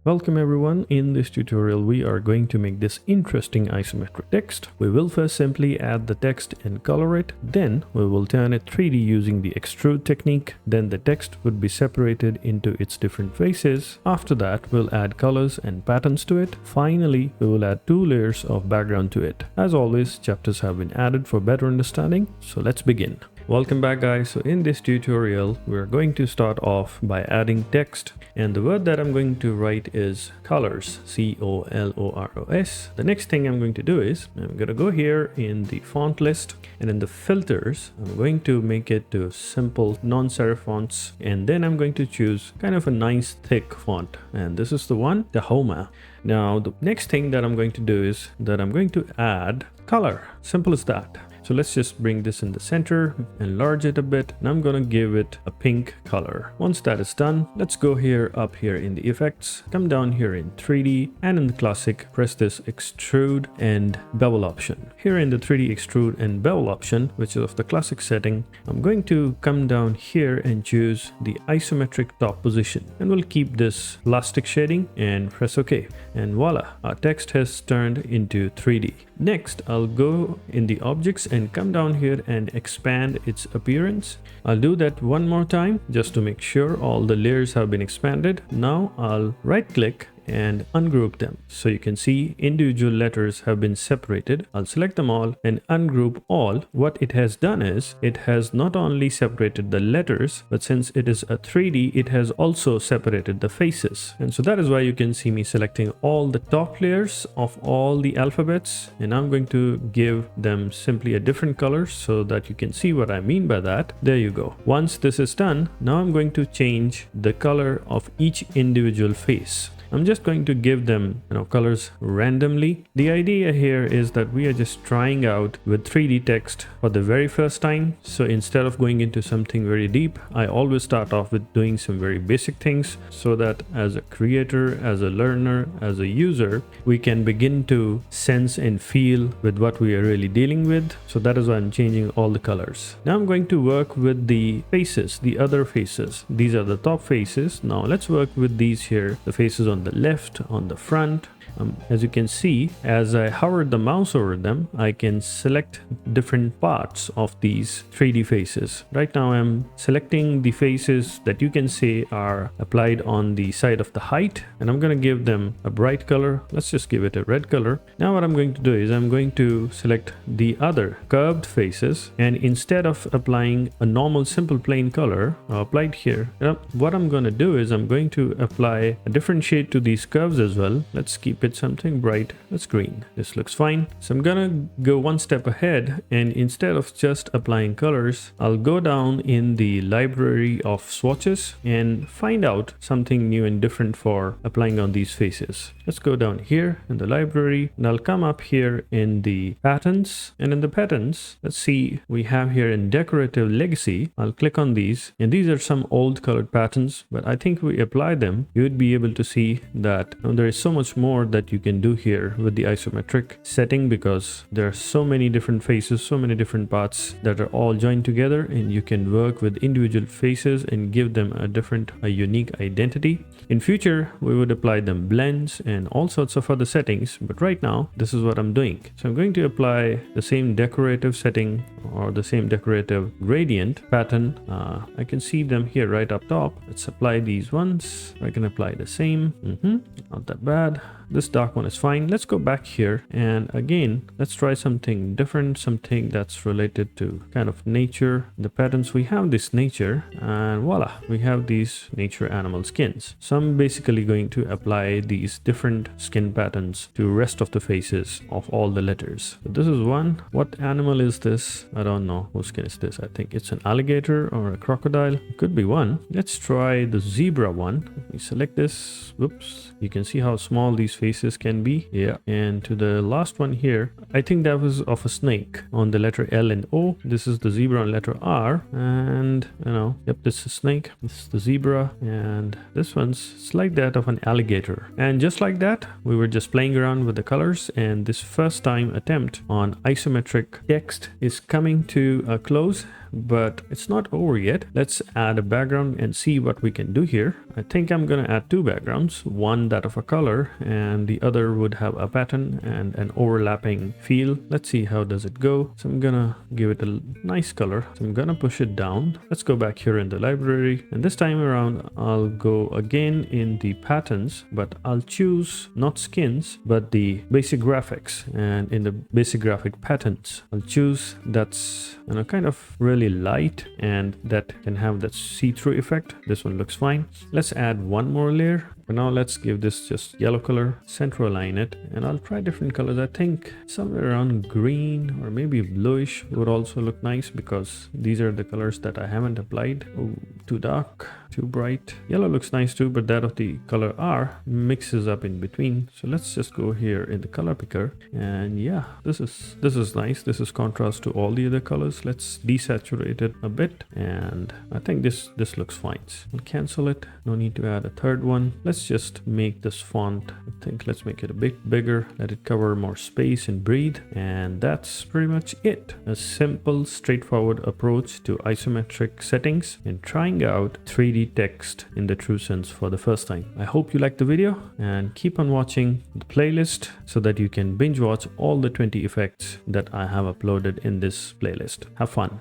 Welcome everyone. In this tutorial we are going to make this interesting isometric text. We will first simply add the text and color it. Then we will turn it 3D using the extrude technique. Then the text would be separated into its different faces. After that we'll add colors and patterns to it. Finally we will add 2 layers of background to it. As always, chapters have been added for better understanding. So let's begin. Welcome back guys. So in this tutorial we're going to start off by adding text, and the word that I'm going to write is colors, C-O-L-O-R-O-S. The next thing I'm going to do is I'm going to go here in the font list, and in the filters I'm going to make it to simple non-serif fonts, and then I'm going to choose kind of a nice thick font, and this is the one, Tahoma. Now the next thing that I'm going to do is that I'm going to add color. Simple as that. So let's just bring this in the center, enlarge it a bit, and I'm gonna give it a pink color. Once that is done, let's go up here in the effects, come down here in 3D, and in the classic, press this extrude and bevel option. Here in the 3D extrude and bevel option, which is of the classic setting, I'm going to come down here and choose the isometric top position, and we'll keep this plastic shading and press OK. And voila, our text has turned into 3D. Next, I'll go in the objects and come down here and expand its appearance. I'll do that one more time just to make sure all the layers have been expanded. Now I'll right click and ungroup them, so you can see individual letters have been separated. I'll select them all and ungroup all. What it has done is it has not only separated the letters, but since it is a 3D, it has also separated the faces. And so that is why you can see me selecting all the top layers of all the alphabets, and I'm going to give them simply a different color so that you can see what I mean by that. There you go. Once this is done, now I'm going to change the color of each individual face. I'm just going to give them colors randomly. The idea here is that we are just trying out with 3D text for the very first time. So instead of going into something very deep, I always start off with doing some very basic things so that as a creator, as a learner, as a user, we can begin to sense and feel with what we are really dealing with. So that is why I'm changing all the colors. Now I'm going to work with the faces, the other faces. These are the top faces. Now let's work with these here, the faces on the left, on the front. As you can see, as I hover the mouse over them, I can select different parts of these 3D faces. Right now I'm selecting the faces that you can see are applied on the side of the height, and I'm going to give them a bright color. Let's just give it a red color. Now what I'm going to do is I'm going to select the other curved faces, and instead of applying a normal simple plain color applied here, what I'm going to do is I'm going to apply a different shade to these curves as well. Let's keep it something bright. That's green. This looks fine. So I'm gonna go one step ahead, and instead of just applying colors, I'll go down in the library of swatches and find out something new and different for applying on these faces. Let's go down here in the library, and I'll come up here in the patterns, and in the patterns, let's see, we have here in decorative legacy. I'll click on these, and these are some old colored patterns, but I think we apply them, you would be able to see that there is so much more that you can do here with the isometric setting, because there are so many different faces, so many different parts that are all joined together, and you can work with individual faces and give them a unique identity. In future we would apply them blends and all sorts of other settings, but right now this is what I'm doing. So I'm going to apply the same decorative setting or the same decorative gradient pattern. I can see them here right up top. Let's apply these ones. I can apply the same. Not that bad. This dark one is fine. Let's go back here, and again let's try something different, something that's related to kind of nature. The patterns, we have this nature, and voila, we have these nature animal skins. So I'm basically going to apply these different skin patterns to rest of the faces of all the letters. So this is one. What animal is this? I don't know. Whose skin is this? I think it's an alligator or a crocodile. It could be one. Let's try the zebra one. We select this. Whoops. You can see how small these faces can be. Yeah. And to the last one here, I think that was of a snake on the letter L and O. This is the zebra on letter R. And yep, this is a snake. This is the zebra. And this one's like that of an alligator. And just like that, we were just playing around with the colors, and this first time attempt on isometric text is coming to a close. but it's not over yet. Let's add a background and see what we can do here. I think I'm gonna add two backgrounds, one that of a color and the other would have a pattern and an overlapping feel. Let's see how does it go. So I'm gonna give it a nice color. So I'm gonna push it down. Let's go back here in the library, and this time around I'll go again in the patterns, but I'll choose not skins but the basic graphics, and in the basic graphic patterns I'll choose that's kind of really light and that can have that see-through effect. This one looks fine. Let's add one more layer. For now, let's give this just yellow color, center align it, and I'll try different colors. I think somewhere around green or maybe bluish would also look nice, because these are the colors that I haven't applied. Oh, too dark, too bright. Yellow looks nice too, but that of the color R mixes up in between. So let's just go here in the color picker, and yeah, this is nice. This is contrast to all the other colors. Let's desaturate it a bit, and I think this looks fine. I'll cancel it. No need to add a third one. Let's just make this font, I think let's make it a bit bigger, let it cover more space and breathe, and that's pretty much it. A simple, straightforward approach to isometric settings and trying out 3D text in the true sense for the first time. I hope you liked the video, and keep on watching the playlist so that you can binge watch all the 20 effects that I have uploaded in this playlist. Have fun.